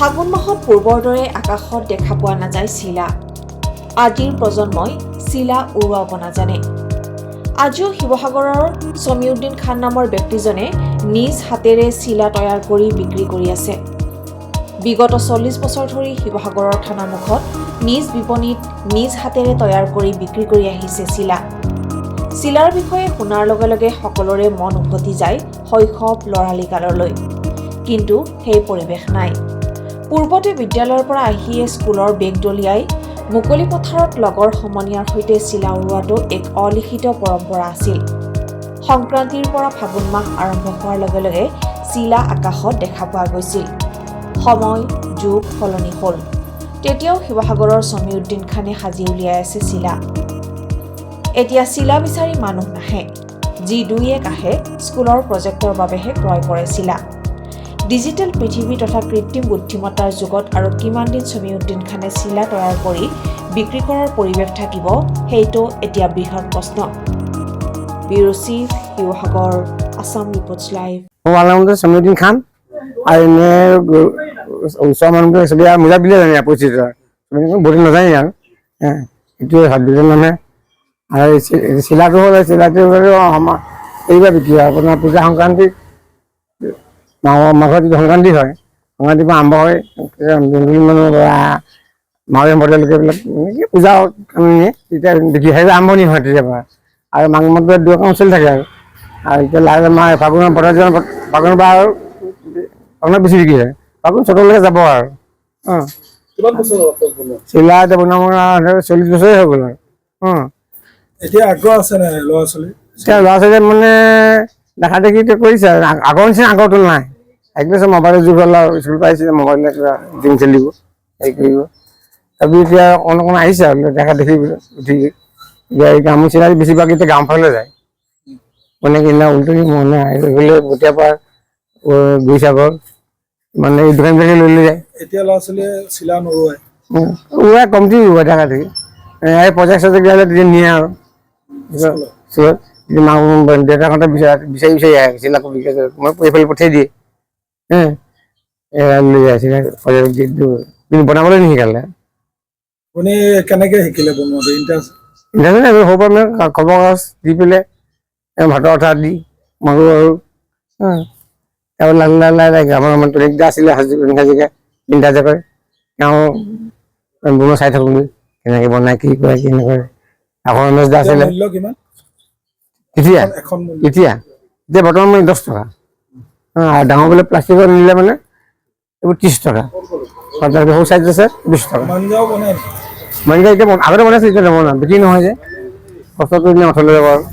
ফাগুন মাহত পূৰ্বৰ দৰে আকাশত দেখা পোৱা নাযায় চিলা। আজিৰ প্ৰজন্মই চিলা উৰুৱাব নাজানে। আজিও শিৱসাগৰৰ সমীউদ্দিন খান নামৰ ব্যক্তিজনে নিজ হাতেৰে চিলা তৈয়াৰ কৰি বিক্ৰী কৰি আছে। বিগত 40 বছৰ ধৰি শিৱসাগৰৰ থানামুখত নিজ বিপণীত নিজ হাতেৰে তৈয়াৰ কৰি বিক্ৰী কৰি আহিছে চিলা। চিলাৰ বিষয়ে শুনাৰ লগে লগে সকলোৰে মন উভতি যায় শৈশৱ লৰালি কাললৈ। কিন্তু সেই পৰিৱেশ নাই। পূৰ্বতে বিদ্যালয়ৰ পৰা আহিয়ে স্কুলৰ বেগ দলিয়াই মুকলি পথাৰত লগৰ সমনীয়াৰ সৈতে চিলা উৰুৱাটো এক অলিখিত পৰম্পৰা আছিল। সংক্ৰান্তিৰ পৰা ফাগুন মাহ আৰম্ভ হোৱাৰ লগে লগে চিলা আকাশত দেখা পোৱা গৈছিল। সময় যুগ সলনি হ'ল। তেতিয়াও শিৱসাগৰৰ সমীউদ্দিন খানে সাজি উলিয়াই আছে চিলা। এতিয়া চিলা বিচাৰি মানুহ নাহে। যি দুই এক আহে স্কুলৰ প্ৰজেক্টৰ বাবেহে ক্ৰয় কৰে চিলা। ডিজিটেল পৃথিৱী তথা কৃত্ৰিম বুদ্ধিমত্তাৰ যুগত আৰু কিমান দিন সমীউদ্দিন খানে চিলা তৈয়াৰ কৰি বিক্ৰী কৰাৰ পৰিৱেশ থাকিব, সেইটো এতিয়া বৃহৎ প্ৰশ্ন। Bureau chief, Sivasagar, Assam reports live. আমাৰ নাম হচ্ছে সমীউদ্দিন খান। আৰ এনে ওচৰৰ মানুহবোৰে চবেই আৰু মোজা বুলিয়ে জানে পৰিচিত। বহুত নাজানে আৰু এইটোৱে হাত দুজন মানে। আৰু চিলাটো হ'লে চিলাটো আমাৰ এইবাৰ বিক্ৰী হয় আপোনাৰ পূজা সংক্ৰান্তি মাঘৰ যিটো সংক্ৰান্তি হয়, সংক্ৰান্তিৰ পৰা আৰম্ভ হয় মানুহ মাঘৰ মডেলকে এইবিলাক পূজা নিয়ে তেতিয়া বিক্ৰী হয় আৰম্ভণি হয় তেতিয়াৰ পৰা। আৰু মাঘ মাহত দুখন চলি থাকে আৰু এতিয়া লাহে লাহে ফাগুনৰ ফাগুনৰ পৰা আৰু আপোনাৰ বেছি বিক্ৰী হয়। ফাগুন চতলৈকে যাব আৰু চিলা এতিয়া বনাব 40 বছৰে হৈ গ'ল আৰু এতিয়া আগ্ৰহ আছে নাই ল'ৰা ছোৱালী? এতিয়া ল'ৰা ছোৱালীয়ে মানে দেখা দেখি কৰিছে আৰু আগৰ নিচিনা আগৰটো নাই। একদম মোবাইলৰ যুগ হ'ল আৰু স্কুল পাইছে মোবাইলত কিবা গেম খেলিব হেৰি কৰিব। তাৰপিছত এতিয়া অকণ আহিছে আৰু দেখা দেখি উঠি এতিয়া এই গামোচা বেছিভাগ এতিয়া গাঁও ফালে যায়। মানে কিনা উলটি মনে গ'লে গোটেই পৰা গুৰিসাগৰ মানে এই দোকান বিলাকে লৈ যায়। এতিয়া ল'ৰা ছোৱালীয়ে চিলা নৰুৱাই ওলাই কমটি দেখা দেখি এই প্ৰজেক্ট চজেক্ট দিলে তেতিয়া নিয়ে আৰু দেউতাহঁতে বিচাৰি বিচাৰি আহে চিলা মই এইফালে পঠিয়াই দিয়ে লৈ যায় চিলা কিন্তু বনাবলৈ নিশিকালে। আপুনি কেনেকে শিকিলে বনোৱাটো? সৰুৰ পৰা মানে খবৰ কাগজ দি পেলাই ভাতৰ অঠা দি মাৰোঁ আৰু তাৰপৰা লাহে লাহে আমাৰ টনিকদা আছিলে হাজিকে তিনিটা জেগাৰ তেওঁ বনোৱা চাই থাকোঁ কেনেকে বনাই কি কৰে কি নকৰে। আকৌ ৰমেশ দা আছিলে এতিয়া এতিয়া এতিয়া বৰ্তমান 10 টকা আৰু ডাঙৰ বোলে প্লাষ্টিকৰ নিলে মানে এইবোৰ 30 টকা। সৰু চাইজ আছে 20 টকা। মানে এতিয়া আগতে বনাইছে এতিয়া নবনাওঁ বিক্ৰী নহয় যে কষ্টটো অথলে যাব আৰু